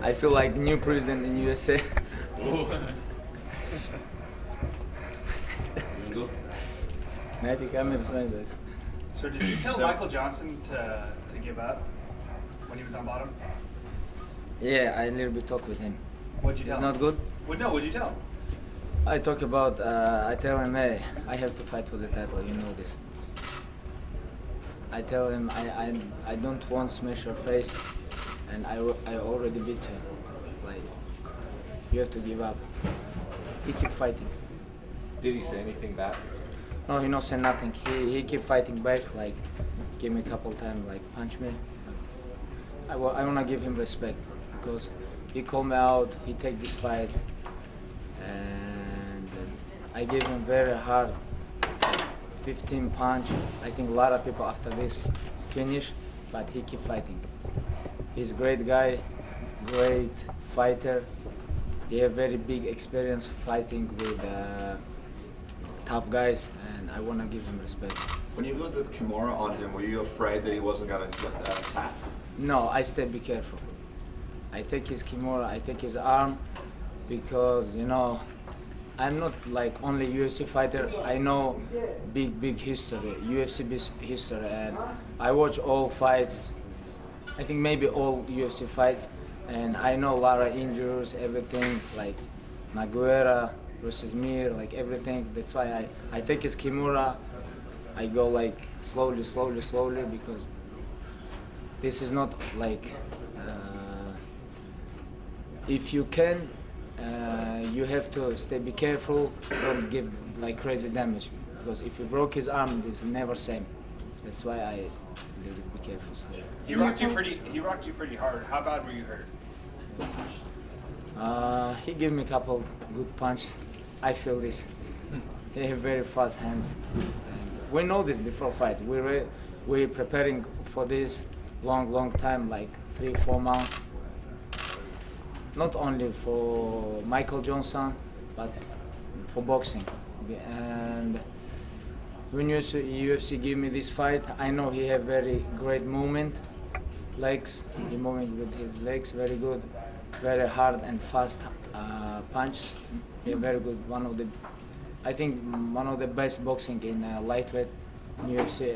I feel like new president in USA. Найти камеру смотришь. So did you tell Michael Johnson to give up when he was on bottom? Yeah, I a little bit talk with him. What'd you tell It's him? not good. What'd you tell him? I talk about, I tell him, hey, I have to fight for the title, you know this. I tell him I don't want to smash your face, and I already beat her. Like, you have to give up. He keep fighting. Did he say anything back? No, he not say nothing. He keep fighting back, like, give me a couple times, like, punch me. I wanna give him respect, because he called me out, he take this fight, and I gave him very hard 15 punch. I think a lot of people after this finish, but he keep fighting. He's a great guy, great fighter. He have very big experience fighting with tough guys, and I want to give him respect. When you put the Kimura on him, were you afraid that he wasn't going to attack? No, I stay be careful. I take his Kimura, I take his arm, because, you know, I'm not like only UFC fighter. I know big history, UFC history, and I watch all fights. I think maybe all UFC fights, and I know a lot of injuries, everything, like Naguera versus Mir, like everything. That's why I take his Kimura. I go like slowly, because this is not like, if you can, you have to be careful, don't give like crazy damage, because if you broke his arm, this is never same. That's why I be careful. Slowly. He rocked you pretty hard. How bad were you hurt? He gave me a couple good punches. I feel this. He have very fast hands. And we know this before fight. We're preparing for this long time, like 3-4 months. Not only for Michael Johnson, but for boxing. And when UFC give me this fight, I know he have very great movement, legs. He moving with his legs very good, very hard and fast punch. He very good. I think one of the best boxing in lightweight in UFC.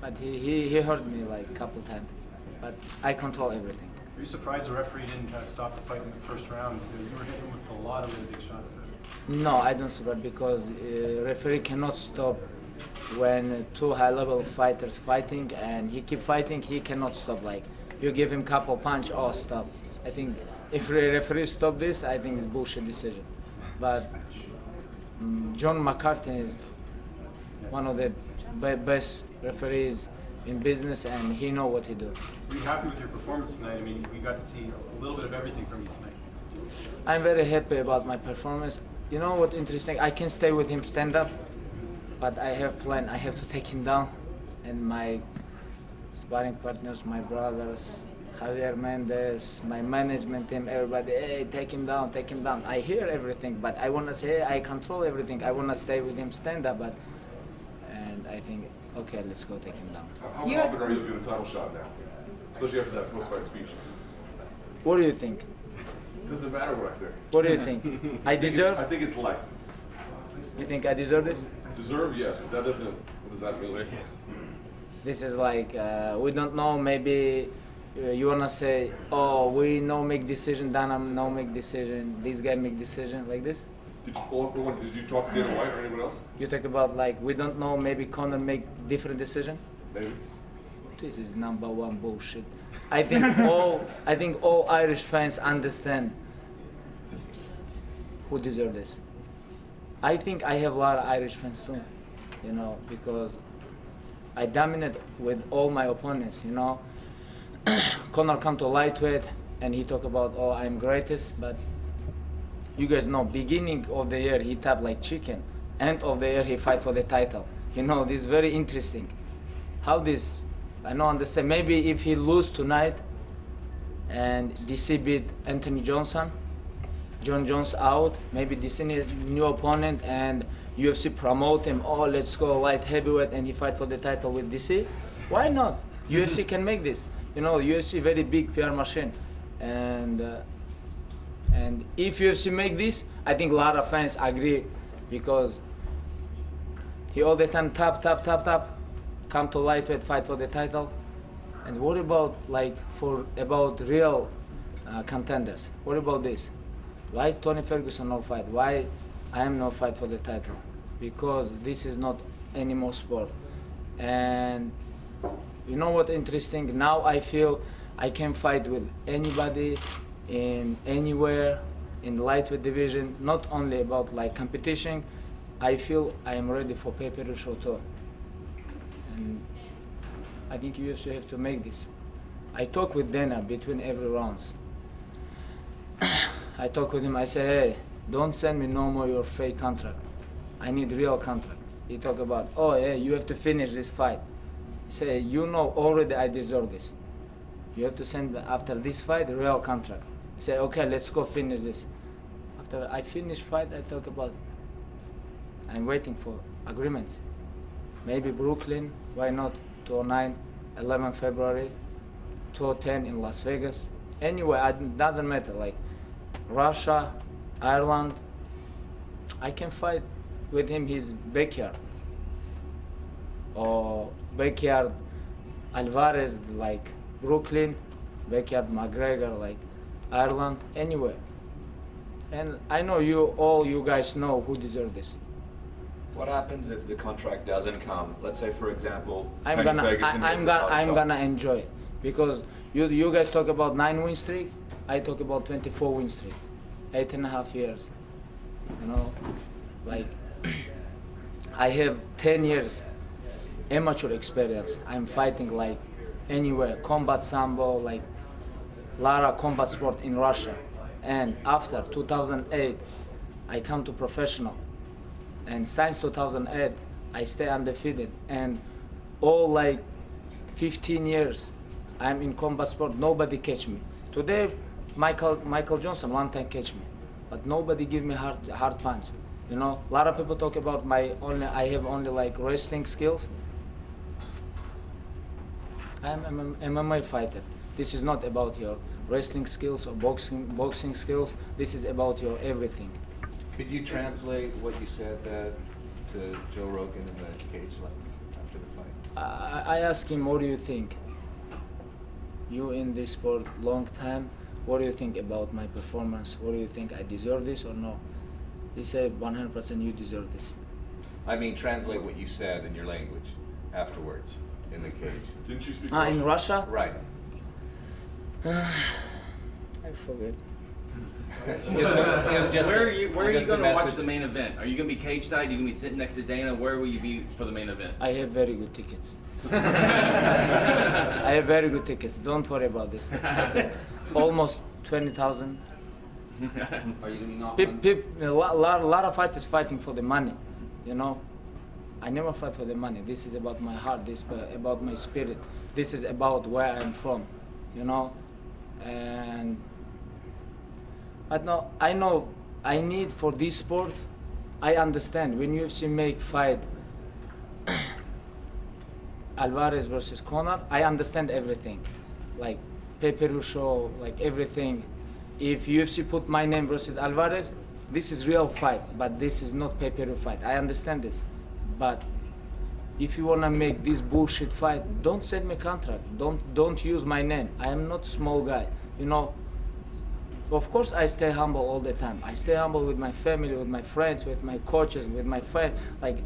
But he hurt me like a couple times. But I control everything. Are you surprised the referee didn't stop the fight in the first round? Because you were hitting with a lot of really big shots. No, I don't support, because referee cannot stop when two high-level fighters fighting, and he keep fighting. He cannot stop. Like, you give him couple punch, oh stop. I think if referee stop this, I think it's bullshit decision. But John McCarthy is one of the best referees in business, and he know what he do. Were you happy with your performance tonight? I mean, we got to see a little bit of everything from you tonight. I'm very happy about my performance. You know what interesting? I can stay with him stand up, but I have plan. I have to take him down, and my sparring partners, my brothers, Javier Mendez, my management team, everybody, hey, take him down, take him down. I hear everything, but I want to say, hey, I control everything. I want to stay with him stand up, and I think, okay, let's go take him down. How confident are you doing a title shot now? Especially after that post-fight speech. What do you think? Doesn't matter what I think. What do you think? I deserve? I think it's life. You think I deserve this? Deserve, yes, but that doesn't, what does that mean? This is like, we don't know, maybe you wanna say, oh, we no make decision, Dana no make decision, this guy make decision, like this? Did you talk to Dana White or anyone else? You talk about like, we don't know, maybe Conor make different decision? Maybe. This is #1 bullshit. I think all Irish fans understand who deserve this. I think I have a lot of Irish fans too, you know, because I dominate with all my opponents, you know. Conor come to lightweight and he talk about, oh, I'm greatest, but you guys know, beginning of the year he tap like chicken, end of the year he fight for the title. You know, this is very interesting. How this, I don't understand. Maybe if he lose tonight and DC beat Anthony Johnson John Jones out, maybe this new opponent, and UFC promote him. Oh, let's go light heavyweight, and he fight for the title with DC. Why not? UFC can make this. You know, UFC very big PR machine, and if UFC make this, I think a lot of fans agree, because he all the time tap, come to lightweight, fight for the title. And what about about real contenders? What about this? Why Tony Ferguson no fight? Why I am no fight for the title? Because this is not anymore sport. And you know what interesting? Now I feel I can fight with anybody in anywhere in lightweight division. Not only about like competition. I feel I am ready for pay-per-view show too. And I think UFC have to make this. I talk with Dana between every rounds. I talk with him, I say, hey, don't send me no more your fake contract. I need real contract. He talk about, oh yeah, you have to finish this fight. He say, you know already I deserve this. You have to send after this fight, real contract. He say, okay, let's go finish this. After I finish fight, I talk about, I'm waiting for agreements. Maybe Brooklyn, why not? 209, 11 February, 210 in Las Vegas. Anyway, it doesn't matter, like Russia, Ireland, I can fight with him his backyard. Or backyard Alvarez, like Brooklyn, backyard McGregor, like Ireland, anywhere. And I know you guys know who deserve this. What happens if the contract doesn't come? Let's say, for example, I'm Tony Ferguson gets the title shot. gonna enjoy it, because you guys talk about 9-win streak, I talk about 24-win streak, 8.5 years. You know, like I have 10 years amateur experience. I'm fighting like anywhere, combat sambo, like lot of combat sport in Russia, and after 2008, I come to professional. And since 2008, I stay undefeated. And all like 15 years, I'm in combat sport. Nobody catch me. Today, Michael Johnson one time catch me, but nobody give me hard punch. You know, a lot of people talk about I have only like wrestling skills. I'm an MMA fighter. This is not about your wrestling skills or boxing skills. This is about your everything. Could you translate what you said to Joe Rogan in the cage after the fight? I asked him, what do you think? You in this sport long time, what do you think about my performance? What do you think, I deserve this or no? He said 100% you deserve this. I mean, translate what you said in your language afterwards in the cage. Didn't you speak In Russia? Right. I forget. Where are you going to watch the main event? Are you going to be cage side? Are you going to be sitting next to Dana? Where will you be for the main event? I have very good tickets. I have very good tickets. Don't worry about this. Almost 20,000. Are you going to be knocking? A lot of fighters fighting for the money, you know. I never fight for the money. This is about my heart. This is about my spirit. This is about where I'm from, you know. And I know I need for this sport. I understand when UFC make fight Alvarez versus Conor. I understand everything, like pay-per-view show, like everything. If UFC put my name versus Alvarez, this is real fight, but this is not pay-per-view fight. I understand this, but if you wanna make this bullshit fight, don't send me contract. Don't use my name. I am not small guy, you know. Of course, I stay humble all the time. I stay humble with my family, with my friends, with my coaches, with my friends, like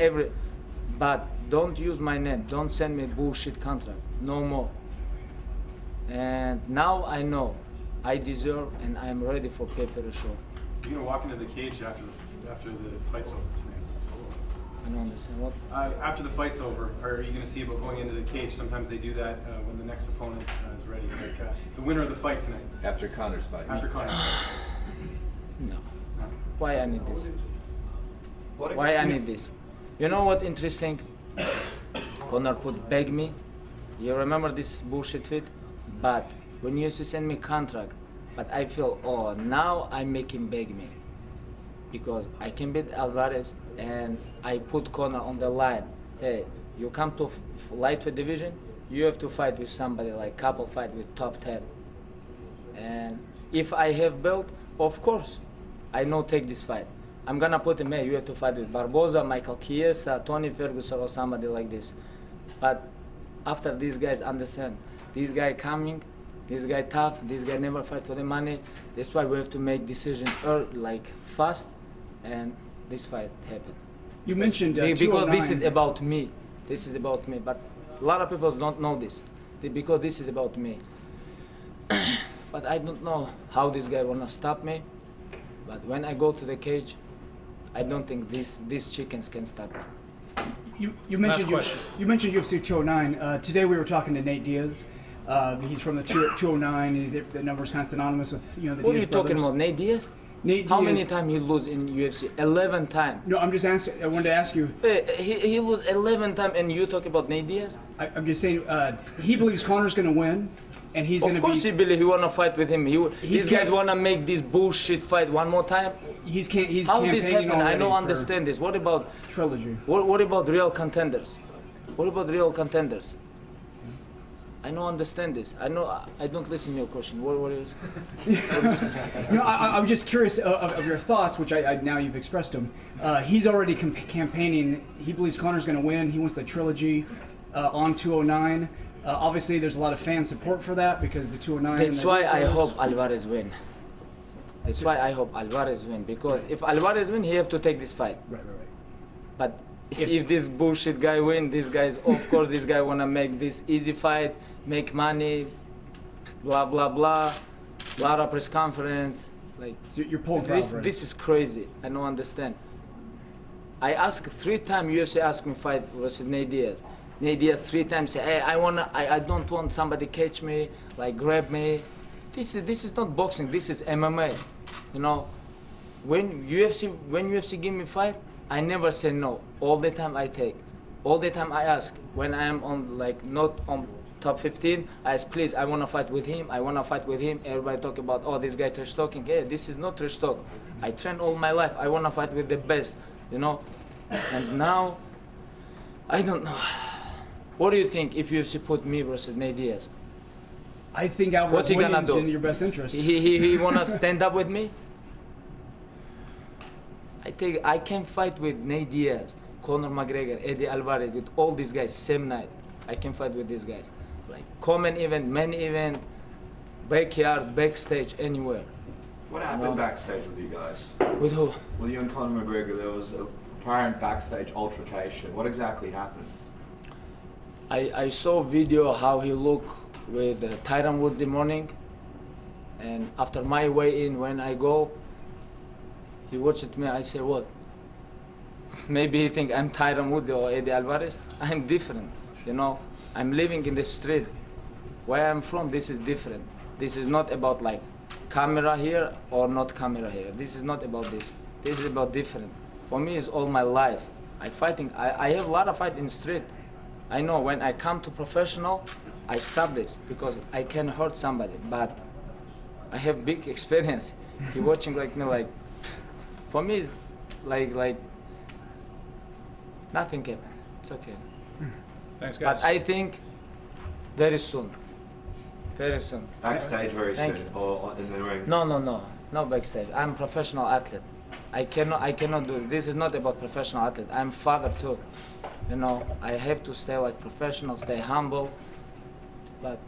but don't use my name. Don't send me bullshit contract, no more. And now I know I deserve, and I'm ready for pay-per-view show. You're gonna walk into the cage after the fight's over tonight. I don't understand what. After the fight's over, are you gonna see about going into the cage? Sometimes they do that when the next opponent is ready. Like the winner of the fight tonight. After Conor's fight. After Conor's fight. No. Why I need this? What Why I need this? You know what interesting? Conor beg me. You remember this bullshit tweet? But when you used to send me contract, But I feel, oh, now I make him beg me. Because I can beat Alvarez and I put Conor on the line. Hey, you come to lightweight division, you have to fight with somebody like couple fight with top 10. And if I have belt, of course, I know take this fight. I'm gonna put him, hey, you have to fight with Barboza, Michael Chiesa, Tony Ferguson or somebody like this. But after these guys understand, this guy coming, this guy tough, this guy never fight for the money. That's why we have to make decision like fast, and this fight happened. You mentioned Because 209. this is about me. This is about me. But a lot of people don't know this. Because this is about me. But I don't know how this guy wanna stop me. But when I go to the cage, I don't think these chickens can stop me. You mentioned you mentioned UFC 209. Today we were talking to Nate Diaz. He's from the 209. The number's kind of synonymous with the What Diaz are you talking brothers. about, Nate Diaz? Nate How Diaz, many times he lose in UFC? 11 times. No, I'm just asking. I wanted to ask you. He lose 11 times, and you talk about Nate Diaz? I'm just saying. He believes Conor's going to win, and he's going Of to course be. he believe he wanna fight with him. These guys can't- wanna make this bullshit fight one more time. He's How this campaigning happen? I already don't for understand this. What about trilogy. what about real contenders? What about real contenders? I don't understand this. I don't listen to your question. What is? No, I'm just curious of your thoughts, which I now you've expressed them. He's already campaigning. He believes Conor's going to win. He wants the trilogy on 209. Obviously, there's a lot of fan support for that because the 209. That's why I hope Alvarez win. That's why I hope Alvarez win, because if Alvarez win, he have to take this fight. Right. But if this bullshit guy win, this guy's of course this guy wanna make this easy fight, make money, blah blah blah, lot of press conference, like So you're pulling for this. Alvarez. This is crazy. I don't understand. I asked 3 times UFC asked me fight versus Nate Diaz. Nate Diaz 3 times say, hey, I don't want somebody catch me, like grab me. This is not boxing. This is MMA. You know, when UFC give me fight, I never say no. All the time I take. All the time I ask. When I am on like not on top 15, I ask, please, I wanna fight with him. I wanna fight with him. Everybody talk about, oh, this guy trash talking. Hey, this is not trash talk. I train all my life. I wanna fight with the best. You know, and now I don't know. What do you think if UFC put me versus Nate Diaz? I think What Alvarez he gonna winning is do? in your best interest. He wanna stand up with me? I can fight with Nate Diaz, Conor McGregor, Eddie Alvarez, with all these guys same night. I can fight with these guys. Like common event, main event, backyard, backstage, anywhere. What happened backstage with you guys? With who? With you and Conor McGregor, there was a apparent backstage altercation. What exactly happened? I saw video how he look with Tyron Wood the morning, and after my way in, when I go, he watched me. I say, what? Maybe he think I'm Tyron Wood or Eddie Alvarez. I'm different, you know. I'm living in the street. Where I'm from, this is different. This is not about like camera here or not camera here. This is not about this. This is about different. For me, it's all my life. I have a lot of fight in street. I know when I come to professional, I stop this because I can hurt somebody. But I have big experience. He watching like me, like for me, it's like nothing happened. It's okay. Thanks, guys. But I think very soon. Very soon. Backstage very Thank soon, you. or in the ring? No backstage. I'm a professional athlete. I cannot do it. This is not about professional athlete. I'm father too. You know, I have to stay like professional, stay humble. But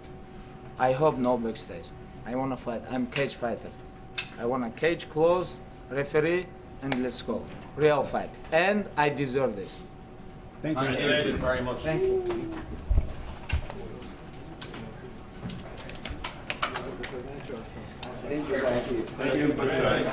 I hope no backstage. I wanna fight. I'm cage fighter. I wanna cage close, referee, and let's go. Real fight. And I deserve this. Thank you. Thank you very much. Thanks. Thank you for sharing.